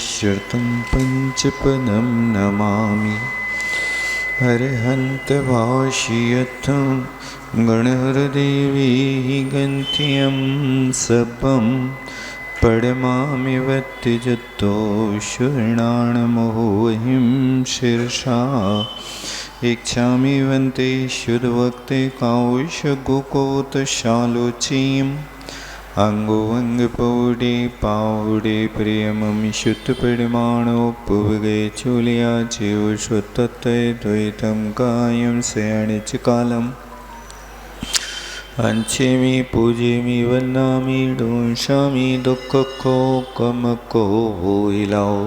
श्रुतं पञ्चपदं नमामि। अर्हन्त भाष्यर्थं गणहरदेवी गन्त्यं सपं पडमामि वत्तिजतो शरणाणमोहिं शिरसा इच्छामि वन्ते शुद्धभक्ते कौशगुकोतशालोचीम् अंगोऽङ्गपौडे पावडे प्रियममि शुद्धपरिमाणोपभगे चूलिया जीवशुद्धते द्वैतं कायं शयनिच कालम् अंचेमि पूजेमि वन्दामि डोंशामि दुःखको कमको भूयिलाओ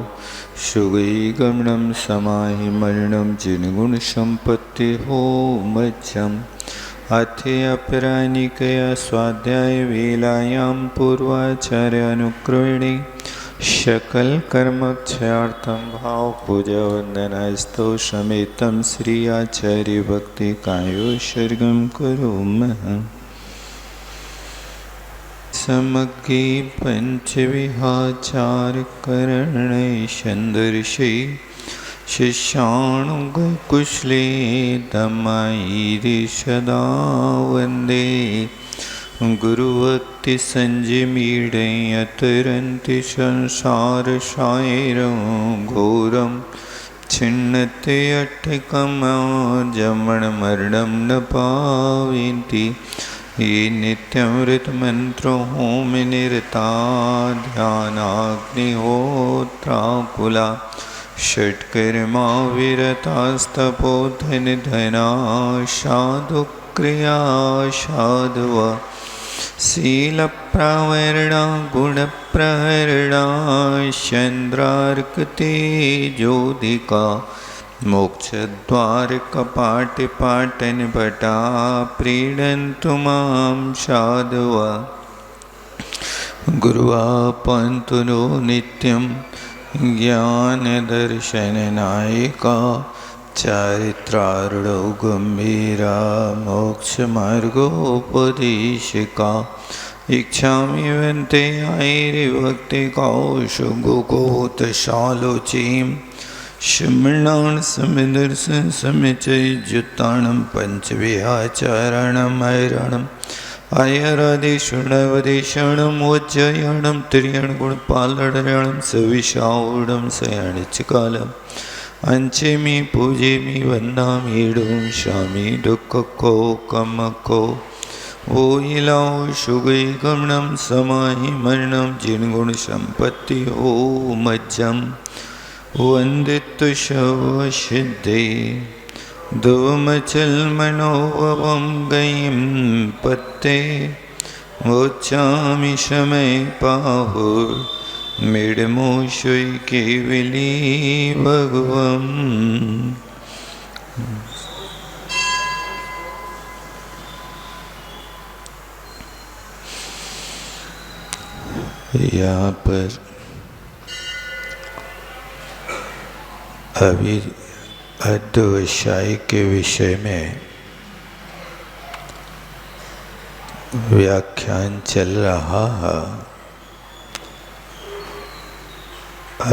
सुगैगमनं समाहि मरणं जिनगुणसम्पत्ति हो मज्जम् अथेऽपरानिकया स्वाध्यायवेलायां पूर्वाचार्यानुक्रमेण सकलकर्मक्षयार्थं भावपूजावन्दनास्तौ समेतं श्री आचार्यभक्तिकायोत्सर्गं करोमः। समग्रे पञ्चविहाचारकरणे सन्दर्शे शिष्यानुकुशले दमायिरे सदा वन्दे गुरुभक्तिसञ्जमीडे अतरन्ति संसारसायरं घोरं छिन्नते अट्ठकमजमणमरणं न पावन्ति ये नित्यमृतमन्त्रो होमनिरता ध्यानाग्निहोत्राकुला षट्कर्मा विरतास्तपोधनधना साधुक्रिया साधुवा शीलप्रवरणा गुणप्रहरणा चन्द्रार्कतेजोदिका मोक्षद्वारकपाटपाटनभटा प्रीणन्तु मां साधुवा गुरुवापन्तु नो नित्यं ज्ञानदर्शननायिका चारित्रारूढो गम्भीरा मोक्षमार्गोपदेशिका इच्छामि वन्ते आयर्भक्तिकौशगुकोतशालोचीं स्मरणान् समदर्शन समचयुक्तानं पञ्चविहाचाराणाम् ऐराणम् आयरादेशुणवदेशणं वज्जयणं त्रियणगुणपालडरणं सविशाऊढं शयनिचकालम् अंचेमि पूजेमि वन्दामि डोंशामि दुःखको कमको भूयिलाओ सुगैगमनं समाहि मरणं जिनगुणसम्पत्ति हो मज्जं वन्दितु शवसिद्धे धूमचलमनोभवं गयं पत्ते वोच्चामि शमै पाहुर्मिडमोषै केवली भगवम्। यहाँ पर अभी अध्यवसाय के विषय में व्याख्यान चल रहा है।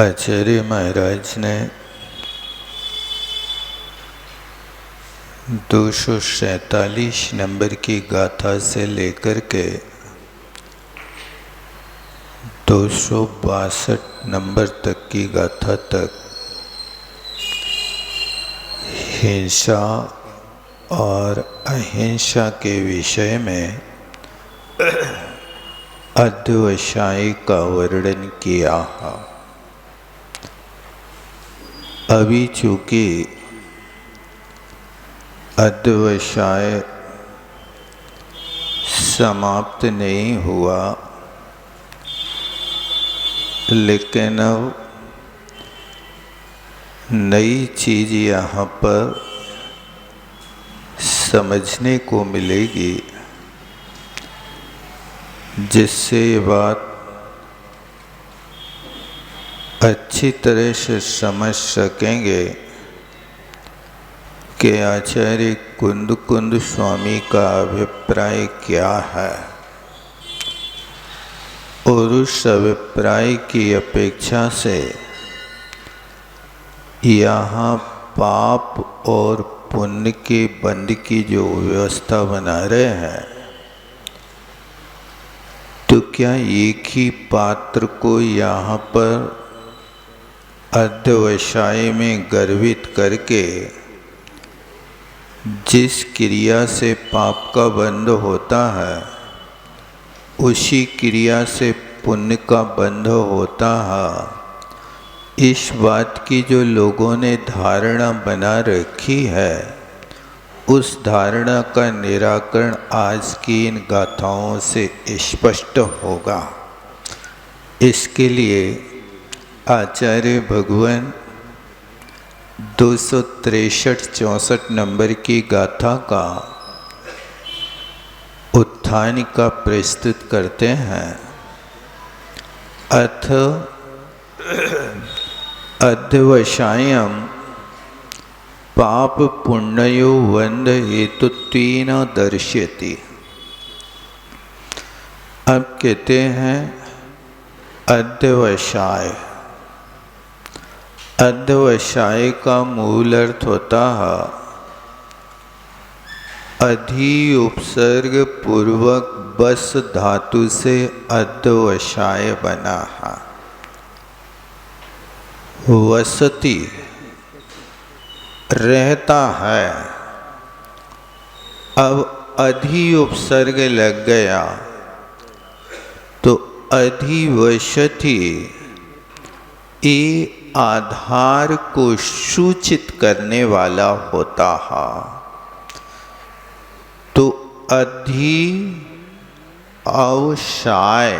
आचार्य महाराज ने 247 नंबर की गाथा से लेकर के 262 नंबर तक की गाथा तक हिंसा और अहिंसा के विषय में अध्यवसाय का वर्णन किया है। अभी चूँकि अध्यवसाय समाप्त नहीं हुआ, लेकिन अब नई चीज़ यहाँ पर समझने को मिलेगी, जिससे ये बात अच्छी तरह से समझ सकेंगे कि आचार्य कुंद स्वामी का अभिप्राय क्या है। और उस अभिप्राय की अपेक्षा से यहाँ पाप और पुण्य के बंध की जो व्यवस्था बना रहे हैं, तो क्या एक ही पात्र को यहाँ पर अध्यवसाय में गर्वित करके जिस क्रिया से पाप का बंध होता है, उसी क्रिया से पुण्य का बंध होता है, इस बात की जो लोगों ने धारणा बना रखी है, उस धारणा का निराकरण आज की इन गाथाओं से स्पष्ट होगा। इसके लिए आचार्य भगवान 263-64 नंबर की गाथा का उत्थान का प्रस्तुत करते हैं। अथ अध्यवसायम् पाप पुण्यो बंध हेतुत्वेन दर्श्यति। अब कहते हैं अध्यवसाय। अध्यवसाय का मूल अर्थ होता है अधि उपसर्ग पूर्वक बस धातु से अध्यवसाय बना है। वसति रहता है। अब अधि उपसर्ग लग गया तो अधिवसति ये आधार को सूचित करने वाला होता है। तो अधि अवसाय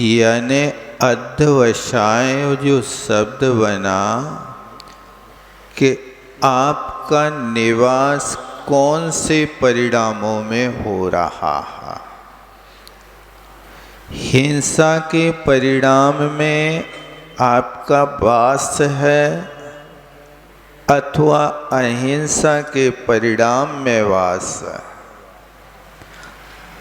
यानी अध्यवसाय जो शब्द बना कि आपका निवास कौन से परिणामों में हो रहा है। हिंसा के परिणाम में आपका वास है अथवा अहिंसा के परिणाम में वास है।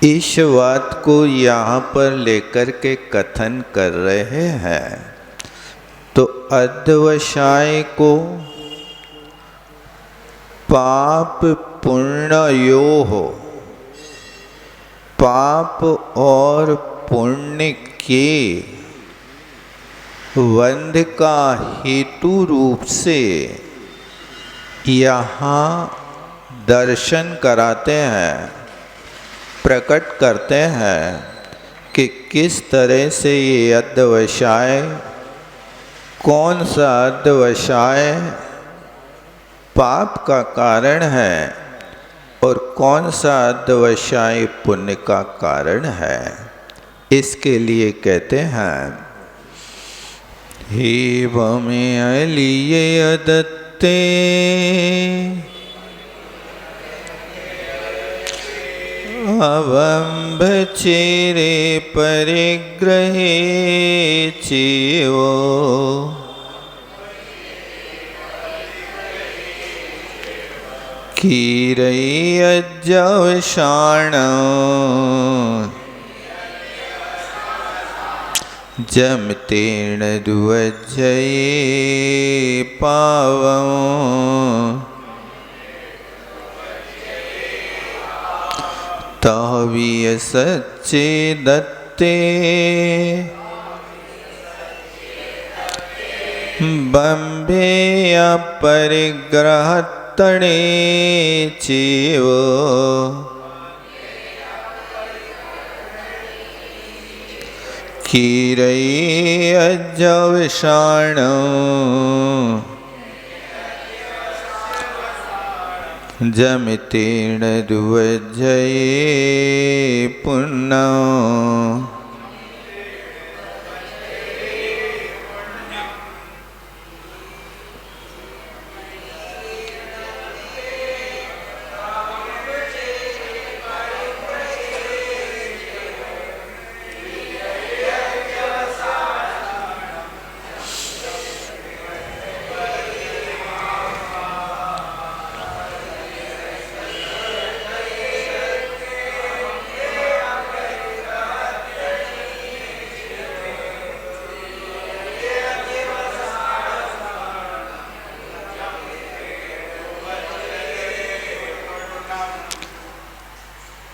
इस बात को यहाँ पर लेकर के कथन कर रहे हैं। तो अध्यवसाय को पाप पुण्यो, पाप और पुण्य के बंध का हेतु रूप से यहाँ दर्शन कराते हैं, प्रकट करते हैं कि किस तरह से ये अध्यवसाय, कौन सा अध्यवसाय पाप का कारण है और कौन सा अध्यवसाय पुण्य का कारण है। इसके लिए कहते हैं एवं अलिये दत्ते अवंभ चेरे परिग्रहे चेवो कीरई अज्जवसाण जमतेन दुवज्जये पावं तहवीय सच्चे दत्ते बंबे अपरिग्रह तणे चेव कीरई अज्जवसाण जमतेन दुवज्जये पुण्य।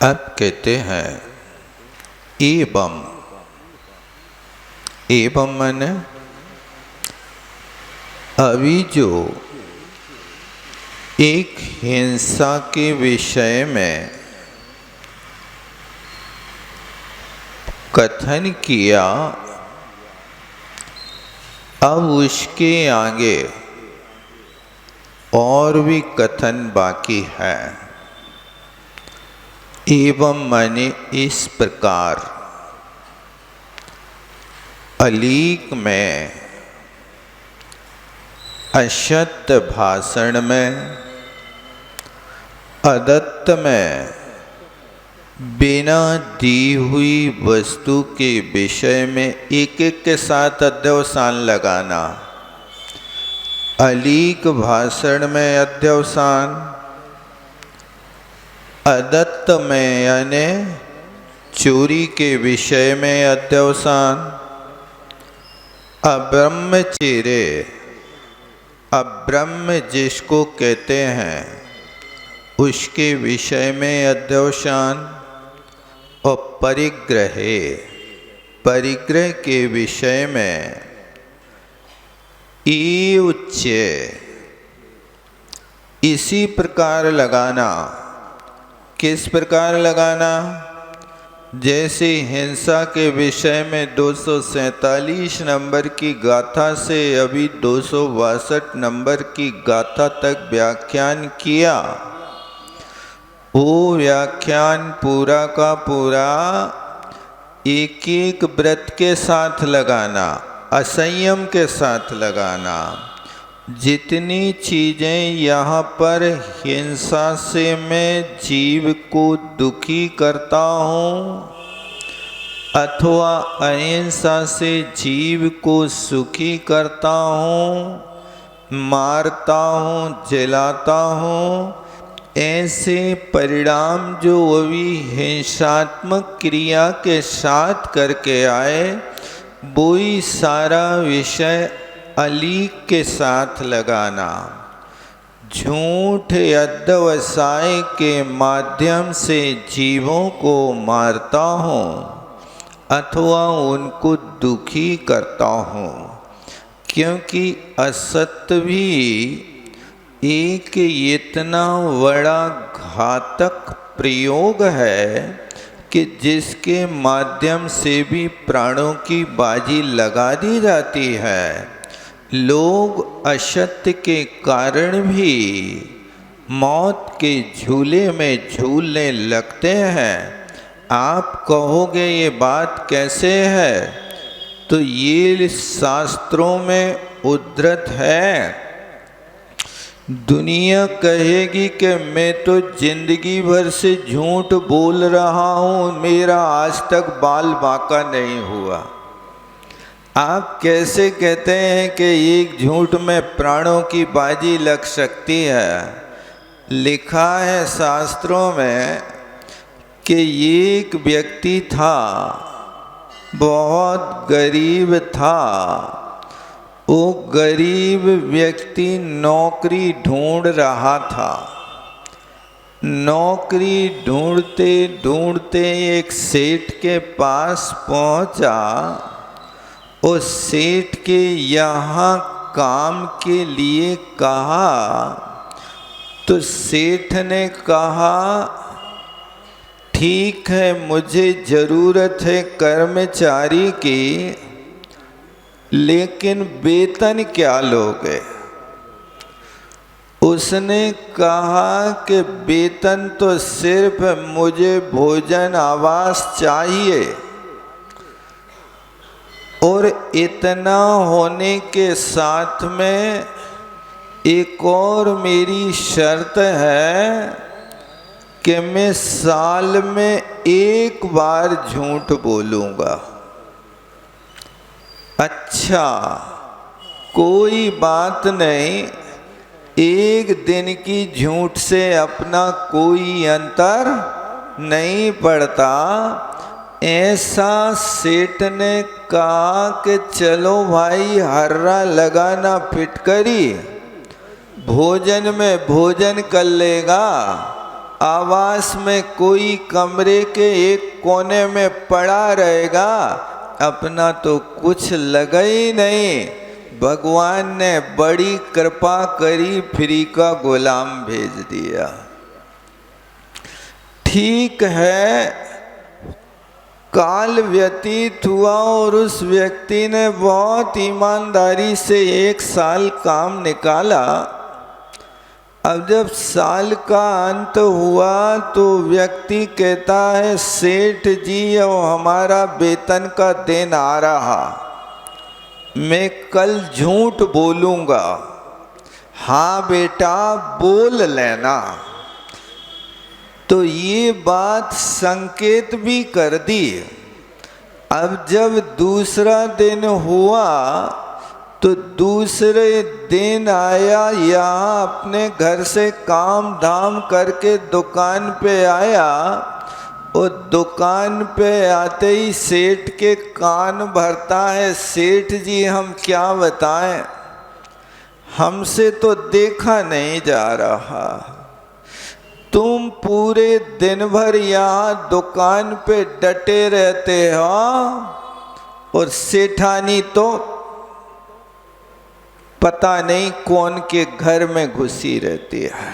अब कहते हैं एवं। एवं माने अभी जो एक हिंसा के विषय में कथन किया, अब उसके आगे और भी कथन बाकी है। एवं माने इस प्रकार। अलीक में, असत्य भाषण में, अदत्त में बिना दी हुई वस्तु के विषय में एक एक के साथ अध्यवसान लगाना। अलीक भाषण में अध्यवसान, अदत्त में यानी चोरी के विषय में अध्यवसान, अब्रह्मचर्य, अब्रह्म जिसको कहते हैं उसके विषय में अध्यवसान, और परिग्रह, परिग्रह के विषय में उच्च, इसी प्रकार लगाना। किस प्रकार लगाना? जैसे हिंसा के विषय में 247 नंबर की गाथा से अभी 262 नंबर की गाथा तक व्याख्यान किया, वो व्याख्यान पूरा का पूरा एक एक व्रत के साथ लगाना, असंयम के साथ लगाना। जितनी चीज़ें यहाँ पर हिंसा से मैं जीव को दुखी करता हूँ अथवा अहिंसा से जीव को सुखी करता हूँ, मारता हूँ, जलाता हूँ, ऐसे परिणाम जो अभी हिंसात्मक क्रिया के साथ करके आए, वो ही सारा विषय अलीक के साथ लगाना। झूठ अध्यवसाय के माध्यम से जीवों को मारता हूँ अथवा उनको दुखी करता हूँ, क्योंकि असत्य भी एक इतना बड़ा घातक प्रयोग है कि जिसके माध्यम से भी प्राणों की बाजी लगा दी जाती है। लोग असत्य के कारण भी मौत के झूले में झूलने लगते हैं। आप कहोगे ये बात कैसे है? तो ये शास्त्रों में उद्धृत है। दुनिया कहेगी कि मैं तो जिंदगी भर से झूठ बोल रहा हूँ, मेरा आज तक बाल बांका नहीं हुआ। आप कैसे कहते हैं कि एक झूठ में प्राणों की बाजी लग सकती है? लिखा है शास्त्रों में कि एक व्यक्ति था, बहुत गरीब था। वो गरीब व्यक्ति नौकरी ढूंढ रहा था। नौकरी ढूंढते ढूंढते एक सेठ के पास पहुंचा। उस सेठ के यहाँ काम के लिए कहा तो सेठ ने कहा ठीक है, मुझे ज़रूरत है कर्मचारी की, लेकिन वेतन क्या लोगे? उसने कहा कि वेतन तो सिर्फ मुझे भोजन आवास चाहिए, और इतना होने के साथ में एक और मेरी शर्त है कि मैं साल में एक बार झूठ बोलूँगा। अच्छा, कोई बात नहीं, एक दिन की झूठ से अपना कोई अंतर नहीं पड़ता। ऐसा सेठ ने कहा कि चलो भाई, हर्रा लगाना फिटकरी, भोजन में भोजन कर लेगा, आवास में कोई कमरे के एक कोने में पड़ा रहेगा, अपना तो कुछ लगा ही नहीं। भगवान ने बड़ी कृपा करी, फ्री का गुलाम भेज दिया। ठीक है, काल व्यतीत हुआ और उस व्यक्ति ने बहुत ईमानदारी से 1 साल काम निकाला। अब जब साल का अंत हुआ तो व्यक्ति कहता है, सेठ जी अब हमारा वेतन का दिन आ रहा, मैं कल झूठ बोलूँगा। हाँ बेटा बोल लेना। तो ये बात संकेत भी कर दी। अब जब दूसरा दिन हुआ तो दूसरे दिन आया, यहाँ अपने घर से काम धाम करके दुकान पे आया और दुकान पे आते ही सेठ के कान भरता है, सेठ जी हम क्या बताएं, हमसे तो देखा नहीं जा रहा, तुम पूरे दिन भर यहाँ दुकान पे डटे रहते हो और सेठानी तो पता नहीं कौन के घर में घुसी रहती है,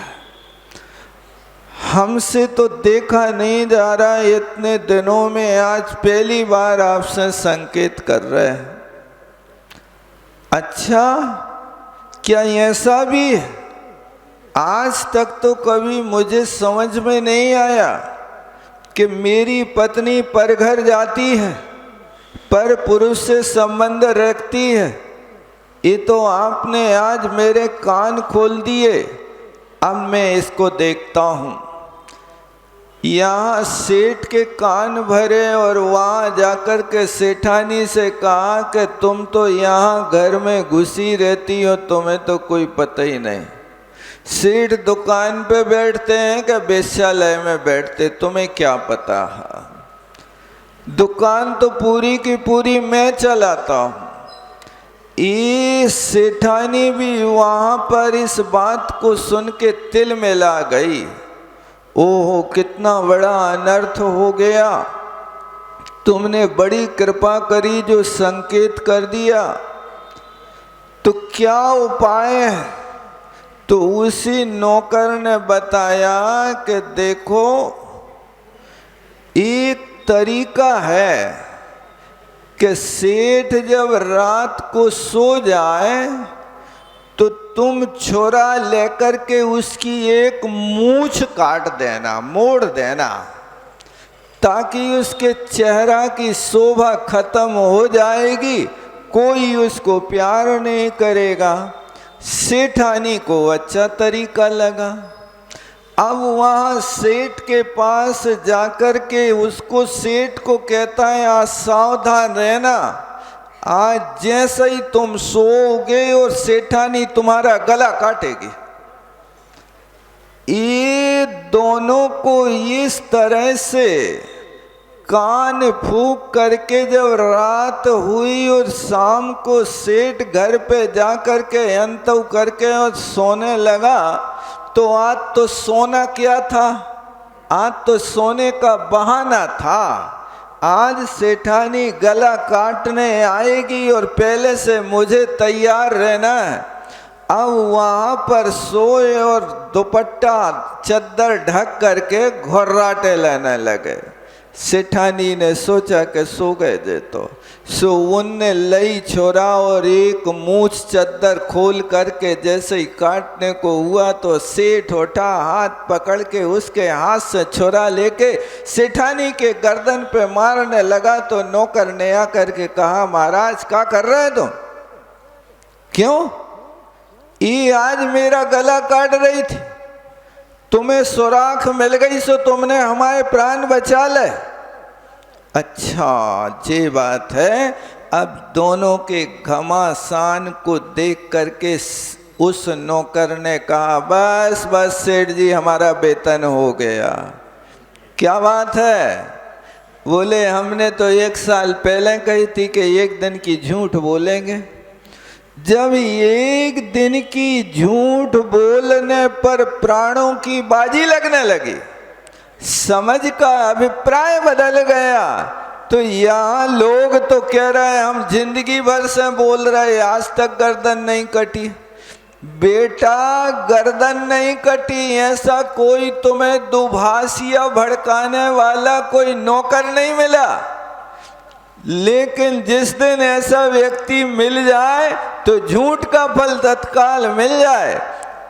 हमसे तो देखा नहीं जा रहा, इतने दिनों में आज पहली बार आपसे संकेत कर रहे हैं। अच्छा, क्या ऐसा भी है? आज तक तो कभी मुझे समझ में नहीं आया कि मेरी पत्नी परघर जाती है, पर पुरुष से संबंध रखती है। ये तो आपने आज मेरे कान खोल दिए। अब मैं इसको देखता हूँ। यहाँ सेठ के कान भरे और वहाँ जाकर के सेठानी से कहा कि तुम तो यहाँ घर में घुसी रहती हो, तुम्हें तो कोई पता ही नहीं। सेठ दुकान पे बैठते हैं कि वेश्यालय में बैठते, तुम्हें क्या पता है? दुकान तो पूरी की पूरी मैं चलाता हूँ। ये सेठानी भी वहाँ पर इस बात को सुन के तिल मिला गई। ओहो, कितना बड़ा अनर्थ हो गया, तुमने बड़ी कृपा करी जो संकेत कर दिया, तो क्या उपाय है? तो उसी नौकर ने बताया कि देखो, एक तरीका है कि सेठ जब रात को सो जाए तो तुम छोरा लेकर के उसकी एक मूंछ काट देना, मोड़ देना, ताकि उसके चेहरा की शोभा खत्म हो जाएगी, कोई उसको प्यार नहीं करेगा। सेठानी को अच्छा तरीका लगा। अब वहाँ सेठ के पास जाकर के उसको सेठ को कहता है, आज सावधान रहना, आज जैसे ही तुम सोओगे और सेठानी तुम्हारा गला काटेगी। ये दोनों को इस तरह से कान फूंक करके जब रात हुई और शाम को सेठ घर पे जा करके अंतव करके और सोने लगा, तो आज तो सोना क्या था? आज तो सोने का बहाना था। आज सेठानी गला काटने आएगी और पहले से मुझे तैयार रहना है। अब वहाँ पर सोए और दुपट्टा चद्दर ढक करके घुर्राटे लेने लगे। सेठानी ने सोचा कि सो गए जे तो सो उनने लई छोरा और एक मूछ चद्दर खोल करके जैसे ही काटने को हुआ तो सेठ उठा, हाथ पकड़ के उसके हाथ से छोरा लेके सेठानी के गर्दन पे मारने लगा। तो नौकर ने आकर के कहा, महाराज क्या कर रहे तुम? क्यों? ये आज मेरा गला काट रही थी, तुम्हें सुराख मिल गई सो तुमने हमारे प्राण बचा ले। अच्छा, ये बात है। अब दोनों के घमासान को देख करके उस नौकर ने कहा, बस बस सेठ जी, हमारा वेतन हो गया। क्या बात है? बोले, हमने तो 1 साल पहले कही थी कि 1 दिन की झूठ बोलेंगे। जब 1 दिन की झूठ बोलने पर प्राणों की बाजी लगने लगी, समझ का अभिप्राय बदल गया। तो यहाँ लोग तो कह रहे हैं हम जिंदगी भर से बोल रहे आज तक गर्दन नहीं कटी। बेटा गर्दन नहीं कटी ऐसा कोई तुम्हें दुभाषिया भड़काने वाला कोई नौकर नहीं मिला, लेकिन जिस दिन ऐसा व्यक्ति मिल जाए तो झूठ का फल तत्काल मिल जाए।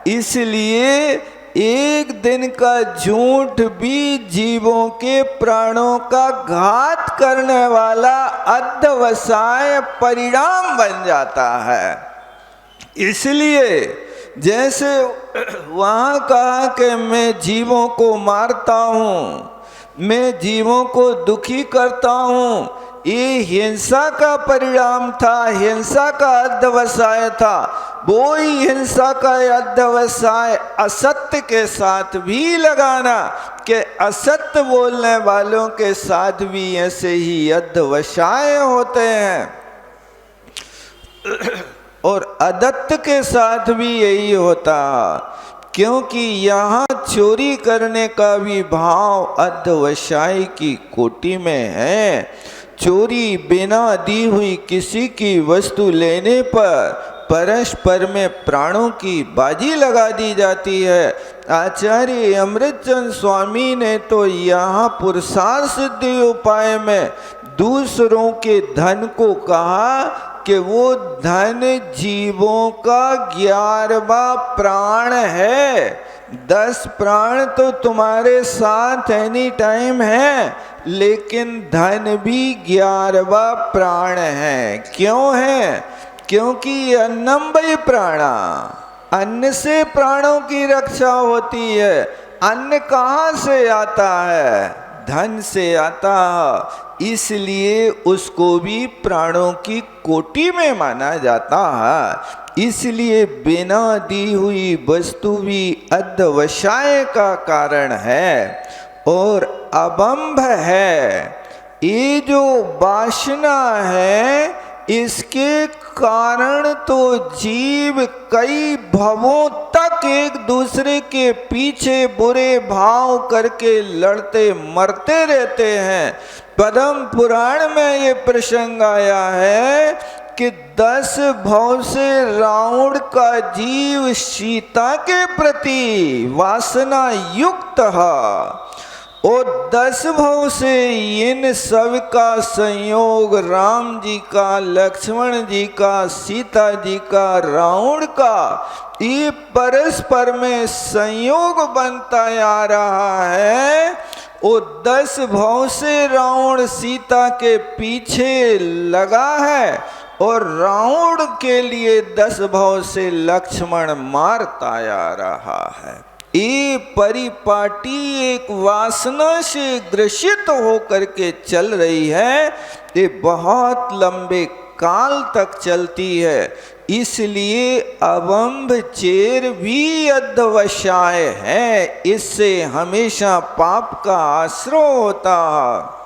इसलिए एक दिन का झूठ भी जीवों के प्राणों का घात करने वाला अध्यवसाय परिणाम बन जाता है। इसलिए जैसे वहाँ कहा कि मैं जीवों को मारता हूँ, मैं जीवों को दुखी करता हूँ, ये हिंसा का परिणाम था, हिंसा का अध्यवसाय था। वो ही हिंसा का अध्यवसाय असत्य के साथ भी लगाना कि असत्य बोलने वालों के साथ भी ऐसे ही अध्यवसाय होते हैं, और अदत्त के साथ भी यही होता। क्योंकि यहाँ चोरी करने का भी भाव अध्यवसाय की कोटि में है। चोरी बिना दी हुई किसी की वस्तु लेने पर परस्पर में प्राणों की बाजी लगा दी जाती है। आचार्य अमृतचंद स्वामी ने तो यहाँ पुरुषार्थ सिद्धि उपाय में दूसरों के धन को कहा कि वो धन जीवों का 11वां प्राण है। 10 प्राण तो तुम्हारे साथ एनी टाइम है, लेकिन धन भी 11वां प्राण है। क्यों है? क्योंकि अन्नम वै प्राणा, अन्न से प्राणों की रक्षा होती है। अन्न कहाँ से आता है? धन से आता है। इसलिए उसको भी प्राणों की कोटि में माना जाता है। इसलिए बिना दी हुई वस्तु भी अध्यवसाय का कारण है और अबंभ है। ये जो वासना है इसके कारण तो जीव कई भवों तक एक दूसरे के पीछे बुरे भाव करके लड़ते मरते रहते हैं। पद्म पुराण में ये प्रसंग आया है कि 10 भव से रावण का जीव सीता के प्रति वासना युक्त है, और 10 भव से इन सब का संयोग राम जी का, लक्ष्मण जी का, सीता जी का, रावण का, ये परस्पर में संयोग बनता आ रहा है। वो 10 भव से रावण सीता के पीछे लगा है और रावण के लिए 10 भव से लक्ष्मण मारता आ रहा है। ये परिपाटी एक वासना से ग्रसित होकर के चल रही है। ये बहुत लंबे काल तक चलती है। इसलिए अवंभ चेर भी अध्यवसाय है। इससे हमेशा पाप का आश्रय होता है।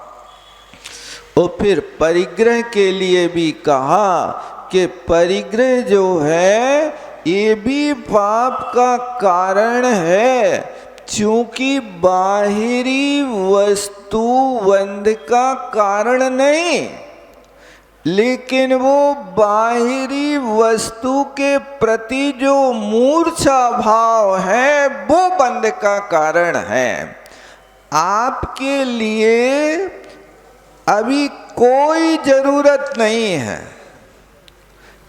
और फिर परिग्रह के लिए भी कहा कि परिग्रह जो है ये भी पाप का कारण है, क्योंकि बाहरी वस्तु बंध का कारण नहीं, लेकिन वो बाहरी वस्तु के प्रति जो मूर्छा भाव है वो बंध का कारण है। आपके लिए अभी कोई जरूरत नहीं है,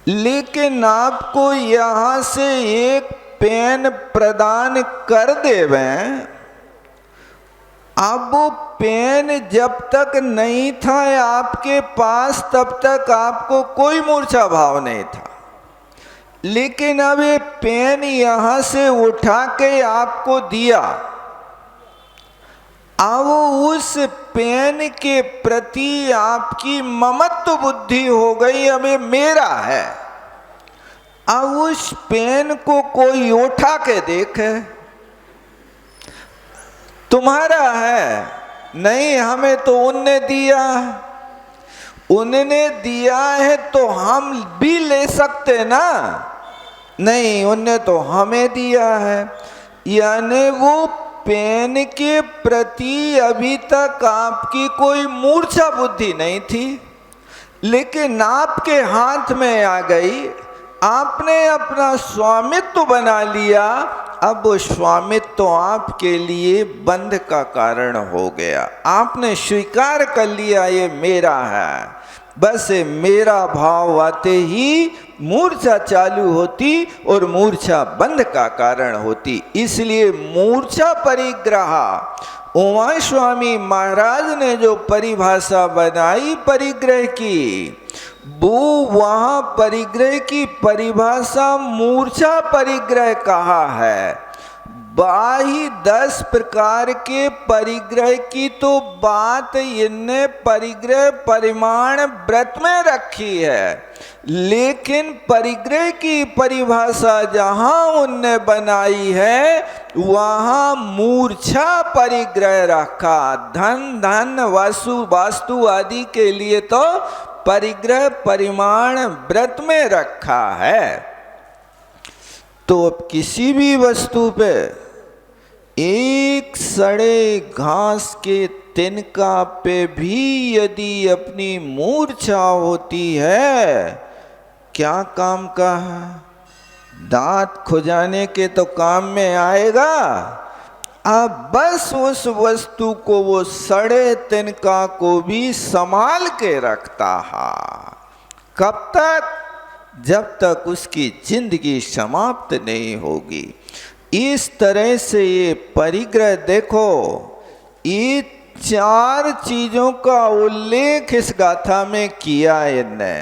लेकिन आपको यहाँ से एक पेन प्रदान कर देवें। अब वो पेन जब तक नहीं था आपके पास तब तक आपको कोई मूर्छा भाव नहीं था, लेकिन अब ये पेन यहाँ से उठा के आपको दिया, अब उस पेन के प्रति आपकी ममत्व बुद्धि हो गई, अब ये मेरा है। अब उस पेन को कोई उठा के देखे, तुम्हारा है नहीं, हमें तो उनने दिया, उनने दिया है तो हम भी ले सकते ना, नहीं उनने तो हमें दिया है। यानी वो पेन के प्रति अभी तक आपकी कोई मूर्छा बुद्धि नहीं थी, लेकिन आपके हाथ में आ गई, आपने अपना स्वामित्व बना लिया। अब वो स्वामित्व आपके लिए बंध का कारण हो गया। आपने स्वीकार कर लिया ये मेरा है, बस ये मेरा भाव आते ही मूर्छा चालू होती और मूर्छा बंध का कारण होती। इसलिए मूर्छा परिग्रह, उमा स्वामी महाराज ने जो परिभाषा बनाई परिग्रह की, वो वहां परिग्रह की परिभाषा मूर्छा परिग्रह कहा है। बाही 10 प्रकार के परिग्रह की तो बात इनने परिग्रह परिमाण व्रत में रखी है, लेकिन परिग्रह की परिभाषा जहां उनने बनाई है वहां मूर्छा परिग्रह रखा। धन धन वासु वास्तु आदि के लिए तो परिग्रह परिमाण व्रत में रखा है। तो अब किसी भी वस्तु पे एक सड़े घास के तिनका पे भी यदि अपनी मूर्छा होती है, क्या काम का है? दांत खुजाने के तो काम में आएगा। अब बस उस वस्तु को, वो सड़े तिनका को भी संभाल के रखता है। कब तक? जब तक उसकी जिंदगी समाप्त नहीं होगी। इस तरह से ये परिग्रह देखो, ये 4 चीजों का उल्लेख इस गाथा में किया इनने।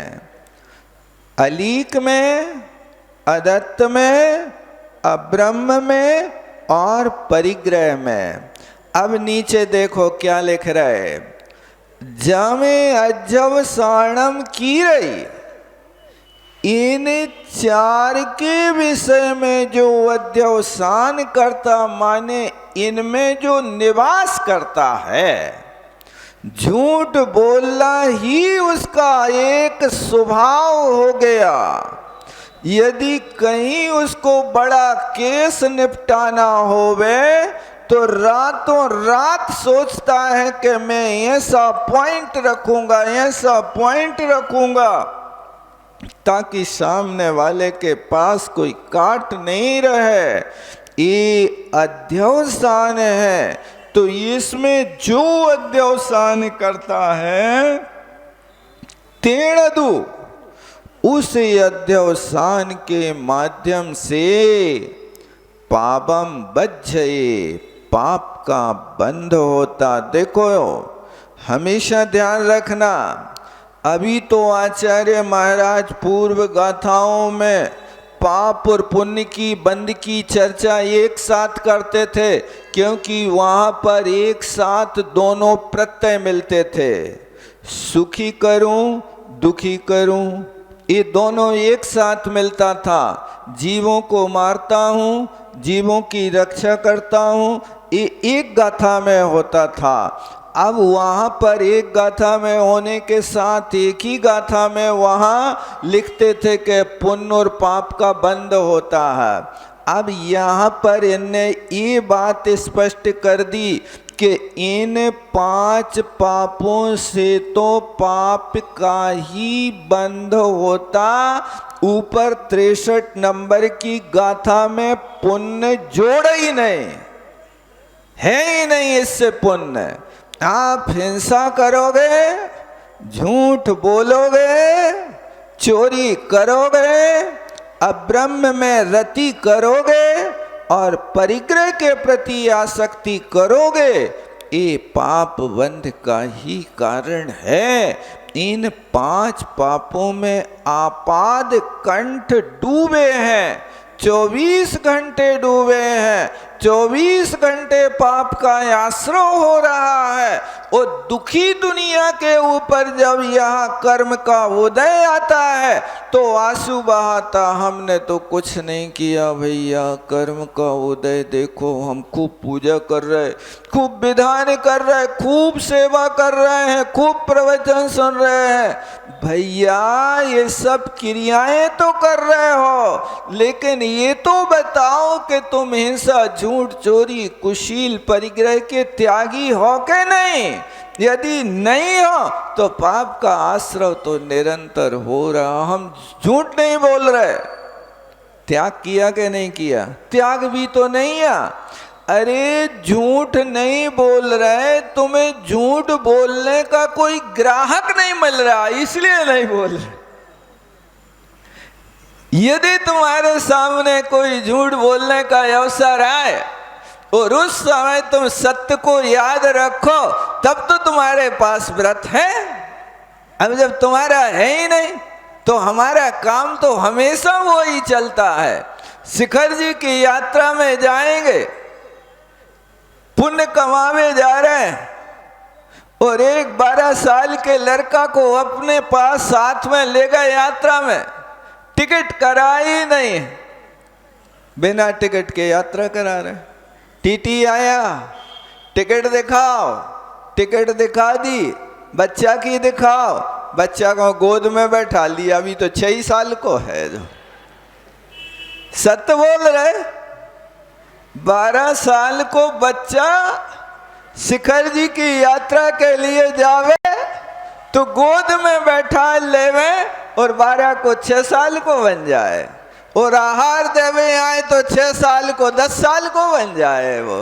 अलीक में, अदत्त में, अब्रह्म में और परिग्रह में। अब नीचे देखो क्या लिख रहे, जमे अजब साणम की रही। इन 4 के विषय में जो अध्यवसान करता, माने इनमें जो निवास करता है, झूठ बोलना ही उसका एक स्वभाव हो गया। यदि कहीं उसको बड़ा केस निपटाना होवे तो रातों रात सोचता है कि मैं ऐसा पॉइंट रखूंगा, ऐसा पॉइंट रखूंगा, ताकि सामने वाले के पास कोई काट नहीं रहे। ये अध्यवसान है। तो इसमें जो अध्यवसान करता है तेणदु, उस अध्यवसान के माध्यम से पापम बज्झये, पाप का बंध होता। देखो हमेशा ध्यान रखना, अभी तो आचार्य महाराज पूर्व गाथाओं में पाप और पुण्य की बंध की चर्चा एक साथ करते थे, क्योंकि वहाँ पर एक साथ दोनों प्रत्यय मिलते थे। सुखी करूं, दुखी करूं, ये दोनों एक साथ मिलता था। जीवों को मारता हूँ, जीवों की रक्षा करता हूँ, ये एक गाथा में होता था। अब वहाँ पर एक गाथा में होने के साथ एक ही गाथा में वहाँ लिखते थे कि पुण्य और पाप का बंध होता है। अब यहाँ पर इनने ये बात स्पष्ट कर दी कि इन 5 पापों से तो पाप का ही बंध होता। ऊपर 63 नंबर की गाथा में पुण्य जोड़ ही नहीं है, ही नहीं इससे पुण्य। आप हिंसा करोगे, झूठ बोलोगे, चोरी करोगे, अब्रह्म में रति करोगे और परिग्रह के प्रति आसक्ति करोगे, ये पाप बंध का ही कारण है। इन 5 पापों में आपाद कंठ डूबे हैं, 24 घंटे डूबे हैं, 24 घंटे पाप का आश्रय हो रहा है। और दुखी दुनिया के ऊपर जब यह कर्म का उदय आता है तो आंसू बहाता, हमने तो कुछ नहीं किया भैया, कर्म का उदय देखो, हम खूब पूजा कर रहे, खूब विधान कर रहे, खूब सेवा कर रहे हैं, खूब प्रवचन सुन रहे हैं। भैया ये सब क्रियाएं तो कर रहे हो, हो, लेकिन ये तो बताओ कि तुम हिंसा, झूठ, चोरी, कुशील, परिग्रह के त्यागी हो कि नहीं? यदि नहीं हो तो पाप का आश्रय तो निरंतर हो रहा। हम झूठ नहीं बोल रहे, त्याग किया कि नहीं किया? त्याग भी तो नहीं है। अरे झूठ नहीं बोल रहे, तुम्हें झूठ बोलने का कोई ग्राहक नहीं मिल रहा, इसलिए नहीं बोल रहे। यदि तुम्हारे सामने कोई झूठ बोलने का अवसर आए और उस समय तुम सत्य को याद रखो, तब तो तुम्हारे पास व्रत है। अब जब तुम्हारा है ही नहीं तो हमारा काम तो हमेशा वो ही चलता है। शिखर जी की यात्रा में जाएंगे, पुण्य कमावे जा रहे हैं, और एक 12 साल के लड़का को अपने पास साथ में ले गए यात्रा में। टिकट करा ही नहीं, बिना टिकट के यात्रा करा रहे। टीटी आया, टिकट दिखाओ, टिकट दिखा दी, बच्चा की दिखाओ, बच्चा को गोद में बैठा लिया, अभी तो 6 साल को है। जो सत्य बोल रहे, 12 साल को बच्चा शिखर जी की यात्रा के लिए जावे तो गोद में बैठा लेवे, और 12 को 6 साल को बन जाए, और आहार देवे आए तो 6 साल को 10 साल को बन जाए। वो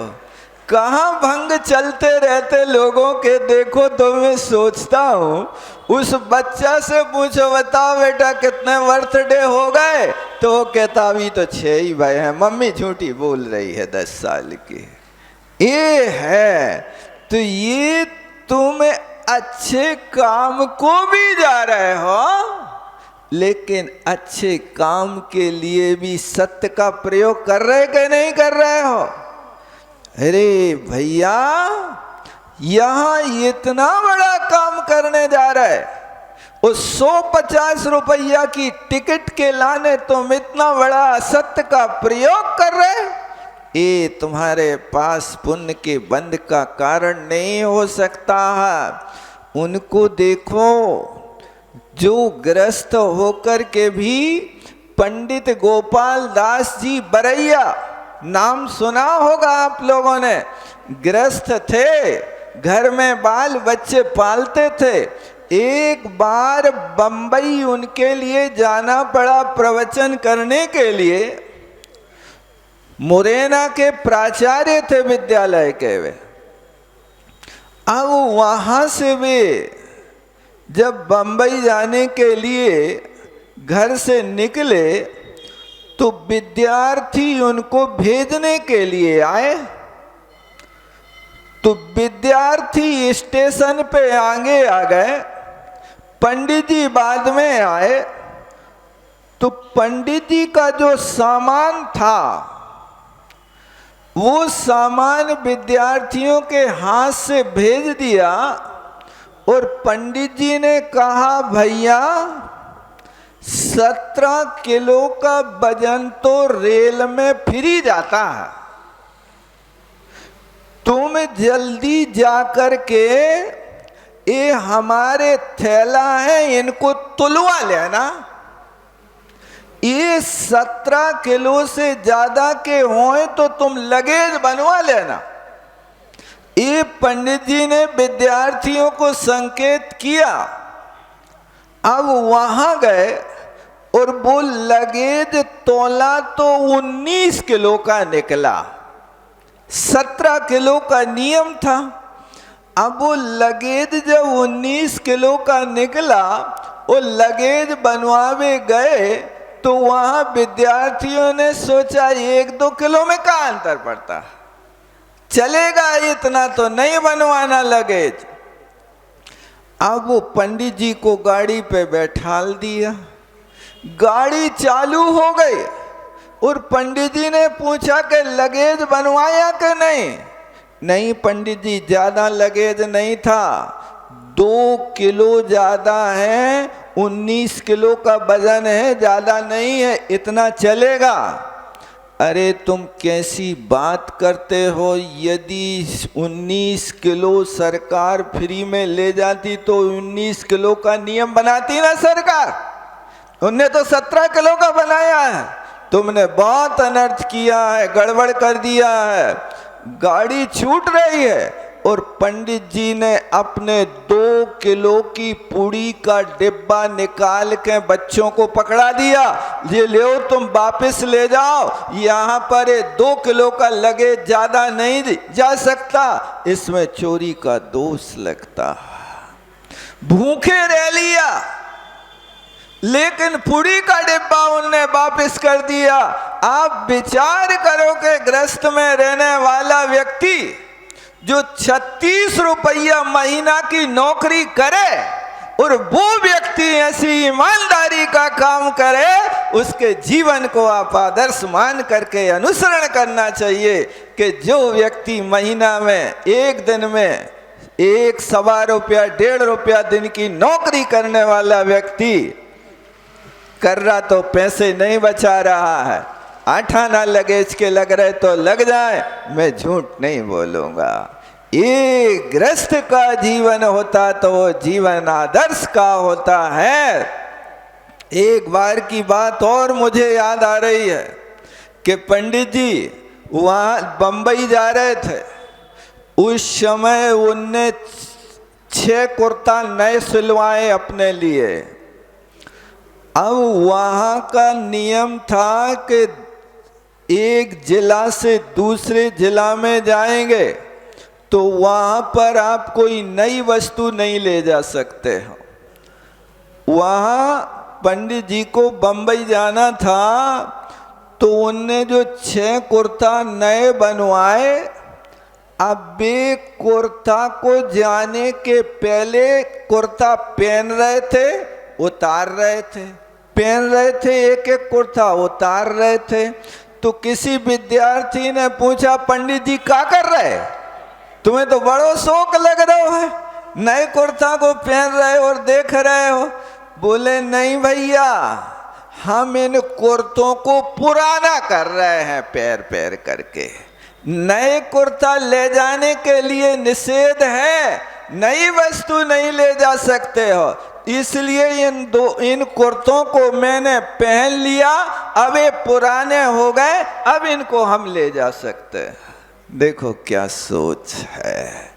कहाँ भंग चलते रहते लोगों के। देखो तो मैं सोचता हूँ, उस बच्चा से पूछो, बताओ बेटा कितने बर्थडे हो गए, तो वो कहता अभी तो 6 ही भाई हैं, मम्मी झूठी बोल रही है 10 साल की। ये है तो ये तुम अच्छे काम को भी जा रहे हो, लेकिन अच्छे काम के लिए भी सत्य का प्रयोग कर रहे कि नहीं कर रहे हो? अरे भैया, यहां इतना बड़ा काम करने जा रहे, उस 150 रुपया की टिकट के लाने तुम इतना बड़ा असत्य का प्रयोग कर रहे। ये तुम्हारे पास पुण्य के बंध का कारण नहीं हो सकता है। उनको देखो जो ग्रस्त होकर के भी, पंडित गोपाल दास जी बरैया, नाम सुना होगा आप लोगों ने। ग्रस्त थे, घर में बाल बच्चे पालते थे। एक बार बंबई उनके लिए जाना पड़ा प्रवचन करने के लिए। मुरैना के प्राचार्य थे विद्यालय के वे। अब वहां से वे जब बंबई जाने के लिए घर से निकले तो विद्यार्थी उनको भेजने के लिए आए। तो विद्यार्थी स्टेशन पे आगे आ गए, पंडित जी बाद में आए। तो पंडित जी का जो सामान था वो सामान विद्यार्थियों के हाथ से भेज दिया, और पंडित जी ने कहा भैया 17 किलो का वजन तो रेल में फ्री जाता है, तुम जल्दी जाकर के ये हमारे थैला है इनको तुलवा लेना। ये 17 किलो से ज्यादा के होए तो तुम लगेज बनवा लेना। ये पंडित जी ने विद्यार्थियों को संकेत किया। अब वहां गए और वो लगेज तोला तो 19 किलो का निकला। 17 किलो का नियम था। अब वो लगेज जब 19 किलो का निकला, वो लगेज बनवावे गए तो वहां विद्यार्थियों ने सोचा 1-2 किलो में क्या अंतर पड़ता, चलेगा इतना तो नहीं बनवाना लगेज। अब वो पंडित जी को गाड़ी पे बैठाल दिया, गाड़ी चालू हो गई, और पंडित जी ने पूछा कि लगेज बनवाया कि नहीं? नहीं पंडित जी, ज्यादा लगेज नहीं था, 2 किलो ज्यादा है, 19 किलो का वजन है, ज्यादा नहीं है, इतना चलेगा। अरे तुम कैसी बात करते हो, यदि 19 किलो सरकार फ्री में ले जाती तो 19 किलो का नियम बनाती ना सरकार। उनने तो 17 किलो का बनाया है, तुमने बहुत अनर्थ किया है, गड़बड़ कर दिया है, गाड़ी छूट रही है। और पंडित जी ने अपने 2 किलो की पूड़ी का डिब्बा निकाल के बच्चों को पकड़ा दिया, ये ले तुम वापस ले जाओ, यहाँ पर 2 किलो का लगे, ज्यादा नहीं जा सकता, इसमें चोरी का दोष लगता। भूखे रह लिया, लेकिन पूरी का डिब्बा उनने वापस कर दिया। आप विचार करो कि ग्रस्त में रहने वाला व्यक्ति जो 36 रुपया महीना की नौकरी करे और वो व्यक्ति ऐसी ईमानदारी का काम करे, उसके जीवन को आप आदर्श मान करके अनुसरण करना चाहिए कि जो व्यक्ति महीना में एक दिन में 1 सवा रुपया 1.5 रुपया दिन की नौकरी करने वाला व्यक्ति कर रहा तो पैसे नहीं बचा रहा है, 8 आना लगेज के लग रहे तो लग जाए, मैं झूठ नहीं बोलूंगा। ये ग्रस्त का जीवन होता तो वो जीवन आदर्श का होता है। एक बार की बात और मुझे याद आ रही है कि पंडित जी वहाँ बंबई जा रहे थे, उस समय उनने 6 कुर्ता नए सिलवाए अपने लिए। अब वहाँ का नियम था कि एक जिला से दूसरे जिला में जाएंगे तो वहाँ पर आप कोई नई वस्तु नहीं ले जा सकते हो। वहाँ पंडित जी को बंबई जाना था तो उनने जो 6 कुर्ता नए बनवाए, अब वे कुर्ता को जाने के पहले कुर्ता पहन रहे थे, उतार रहे थे, पहन रहे थे, एक एक कुर्ता उतार रहे थे। तो किसी विद्यार्थी ने पूछा, पंडित जी क्या कर रहे, तुम्हें तो बड़ो शौक लग रहा है, नए कुर्ता को पहन रहे और देख रहे हो। बोले नहीं भैया, हम इन कुर्तों को पुराना कर रहे हैं पैर पैर करके, नए कुर्ता ले जाने के लिए निषेध है, नई वस्तु नहीं ले जा सकते हो, इसलिए इन कुर्तों को मैंने पहन लिया, अब ये पुराने हो गए, अब इनको हम ले जा सकते हैं। देखो क्या सोच है।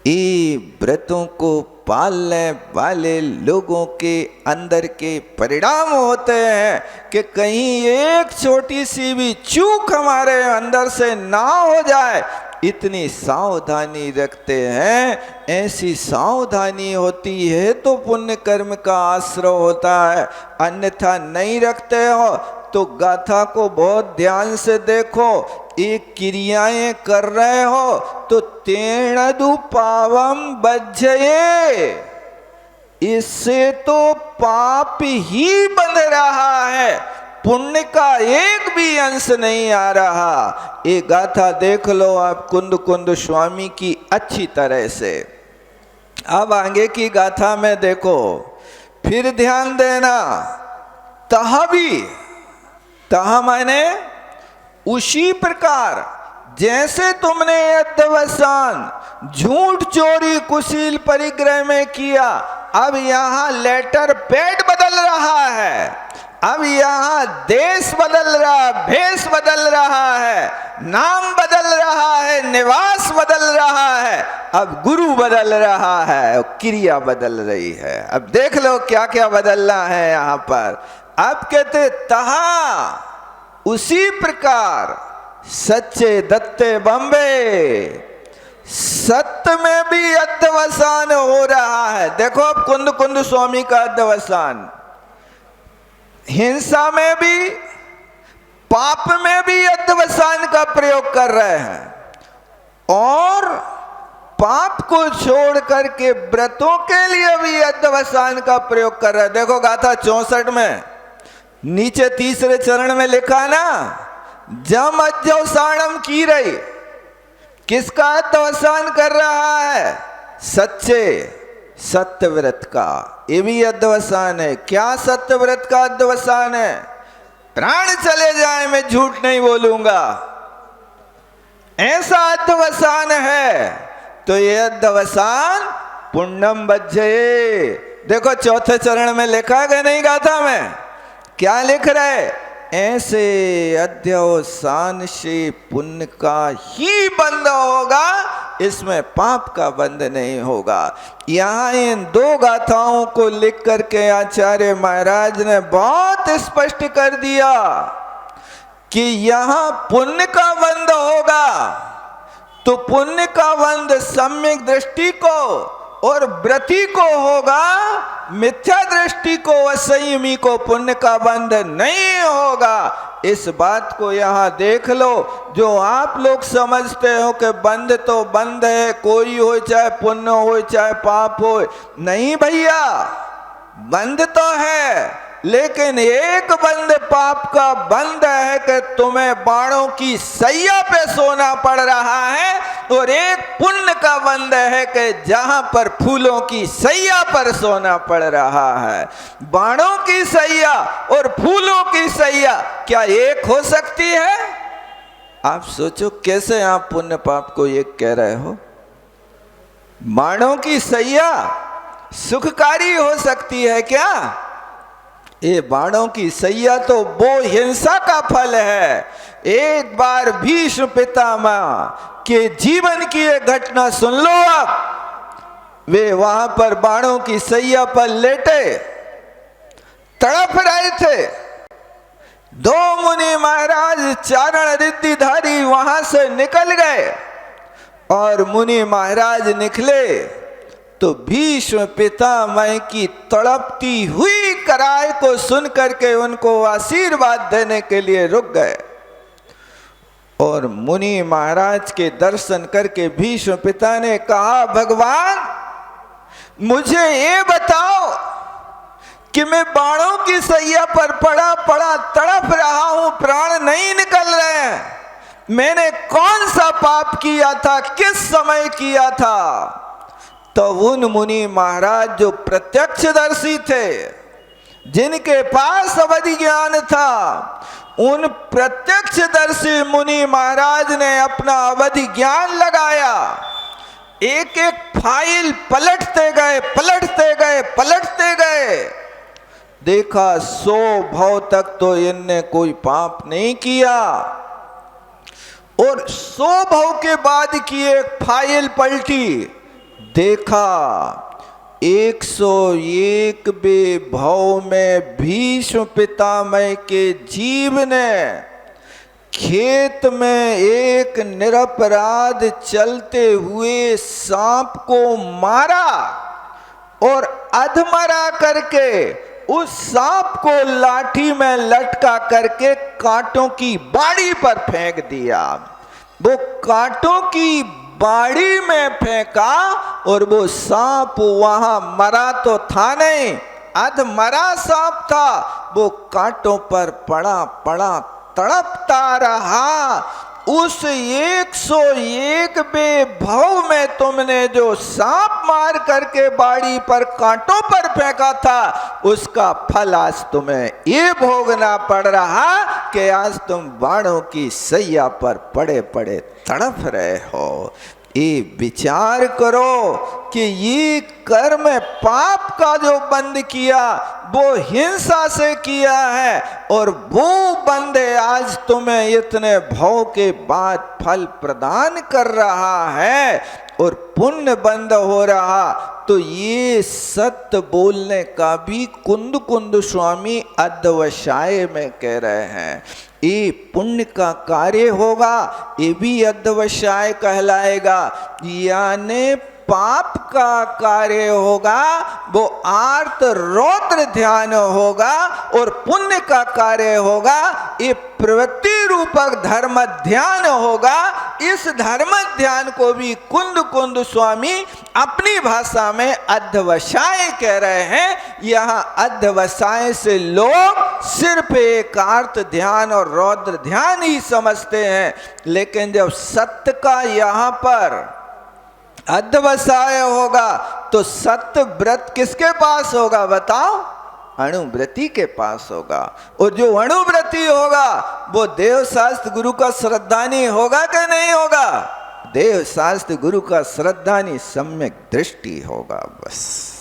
ये व्रतों को पालने वाले लोगों के अंदर के परिणाम होते हैं कि कहीं एक छोटी सी भी चूक हमारे अंदर से ना हो जाए, इतनी सावधानी रखते हैं। ऐसी सावधानी होती है तो पुण्य कर्म का आश्रय होता है, अन्यथा नहीं रखते हो तो गाथा को बहुत ध्यान से देखो। एक क्रियाएं कर रहे हो तो तेणदु पावम बज्जये, इससे तो पाप ही बन रहा है, पुण्य का एक भी अंश नहीं आ रहा। ये गाथा देख लो आप कुंद कुंद स्वामी की अच्छी तरह से। अब आगे की गाथा में देखो, फिर ध्यान देना। तह भी, तह माने उसी प्रकार जैसे तुमने अध्यवसान झूठ चोरी कुशील परिग्रह में किया, अब यहाँ लेटर पैड बदल रहा है, अब यहाँ देश बदल रहा, भेष बदल रहा है, नाम बदल रहा है, निवास बदल रहा है, अब गुरु बदल रहा है, क्रिया बदल रही है। अब देख लो क्या क्या बदलना है यहाँ पर। अब कहते तहा उसी प्रकार सच्चे दत्ते बम्बे, सत्य में भी अध्यवसान हो रहा है। देखो अब कुंद कुंद स्वामी का अध्यवसान, हिंसा में भी पाप में भी अध्यवसान का प्रयोग कर रहे हैं और पाप को छोड़ करके व्रतों के लिए भी अध्यवसान का प्रयोग कर रहे हैं। देखो गाथा 64 में नीचे तीसरे चरण में लिखा ना, जम अध्यवसानम की रही, किसका अध्यवसान कर रहा है? सच्चे सत्य व्रत का। ये भी अध्यवसान है। क्या सत्य व्रत का अध्यवसान है? प्राण चले जाए मैं झूठ नहीं बोलूंगा, ऐसा अध्यवसान है। तो ये अध्यवसान पुण्यम बज्जये। देखो चौथे चरण में लिखा है नहीं गाथा में, क्या लिख रहे? ऐसे अध्यवसान से पुण्य का ही बंध होगा, इसमें पाप का बंध नहीं होगा। यहाँ इन दो गाथाओं को लिख करके आचार्य महाराज ने बहुत स्पष्ट कर दिया कि यहाँ पुण्य का बंध होगा तो पुण्य का बंध सम्यक दृष्टि को और व्रती को होगा, मिथ्या दृष्टि को असंयमी को पुण्य का बंध नहीं होगा। इस बात को यहाँ देख लो। जो आप लोग समझते हो कि बंध तो बंध है, कोई हो चाहे पुण्य हो चाहे पाप हो, नहीं भैया, बंध तो है, लेकिन एक बंध पाप का बंध है कि तुम्हें बाणों की सैया पे सोना पड़ रहा है, और एक पुण्य का बंध है कि जहां पर फूलों की सैया पर सोना पड़ रहा है। बाणों की सैया और फूलों की सैया क्या एक हो सकती है? आप सोचो कैसे आप पुण्य पाप को एक कह रहे हो? बाणों की सैया सुखकारी हो सकती है क्या? ये बाणों की सैया तो वो हिंसा का फल है। एक बार भीष्म पितामह के जीवन की एक घटना सुन लो आप। वे वहां पर बाणों की सैया पर लेटे तड़प रहे थे। दो मुनि महाराज चारण रिद्धिधारी वहां से निकल गए, और मुनि महाराज निकले तो भीष्म पितामह की तड़पती हुई कराय को सुन करके उनको आशीर्वाद देने के लिए रुक गए। और मुनि महाराज के दर्शन करके भीष्म पिता ने कहा, भगवान मुझे ये बताओ कि मैं बाणों की सैया पर पड़ा पड़ा तड़प रहा हूं, प्राण नहीं निकल रहे हैं, मैंने कौन सा पाप किया था, किस समय किया था? तो उन मुनि महाराज जो प्रत्यक्षदर्शी थे, जिनके पास अवधि ज्ञान था, उन प्रत्यक्षदर्शी मुनि महाराज ने अपना अवधि ज्ञान लगाया। एक एक फाइल पलटते गए, पलटते गए, पलटते गए। देखा 100 भव तक तो इनने कोई पाप नहीं किया, और 100 भव के बाद की एक फाइल पलटी, देखा 101वें भव में भीष्म पितामह के जीव ने खेत में एक निरपराध चलते हुए सांप को मारा, और अधमरा करके उस सांप को लाठी में लटका करके कांटों की बाड़ी पर फेंक दिया। वो कांटों की बाड़ी में फेंका, और वो सांप वहां मरा तो था नहीं, अधमरा सांप था, वो कांटों पर पड़ा पड़ा तड़पता रहा। उस 101वें भव में तुमने जो सांप मार करके बाड़ी पर कांटों पर फेंका था, उसका फल आज तुम्हें ये भोगना पड़ रहा कि आज तुम बाणों की सैया पर पड़े पड़े तड़प रहे हो। ये विचार करो कि ये कर्म पाप का जो बंध किया वो हिंसा से किया है, और वो बंध आज तुम्हें इतने भव के बाद फल प्रदान कर रहा है, और पुण्य बंध हो रहा। तो ये सत्य बोलने का भी कुंद कुंद स्वामी अध्यवसाय में कह रहे हैं। ये पुण्य का कार्य होगा, ये भी अध्यवसाय कहलाएगा। यानी पाप का कार्य होगा वो आर्त रौद्र ध्यान होगा, और पुण्य का कार्य होगा ये प्रवृत्ति रूपक धर्म ध्यान होगा। इस धर्म ध्यान को भी कुंद कुंद स्वामी अपनी भाषा में अध्यवसाय कह रहे हैं। यहाँ अध्यवसाय से लोग सिर्फ एक आर्त ध्यान और रौद्र ध्यान ही समझते हैं, लेकिन जब सत्य का यहाँ पर अध्यवसाय होगा तो सत्य व्रत किसके पास होगा बताओ? अणुव्रती के पास होगा। और जो अणुव्रती होगा वो देव शास्त्र गुरु का श्रद्धानी होगा कि नहीं होगा? देव शास्त्र गुरु का श्रद्धानी सम्यक दृष्टि होगा। बस।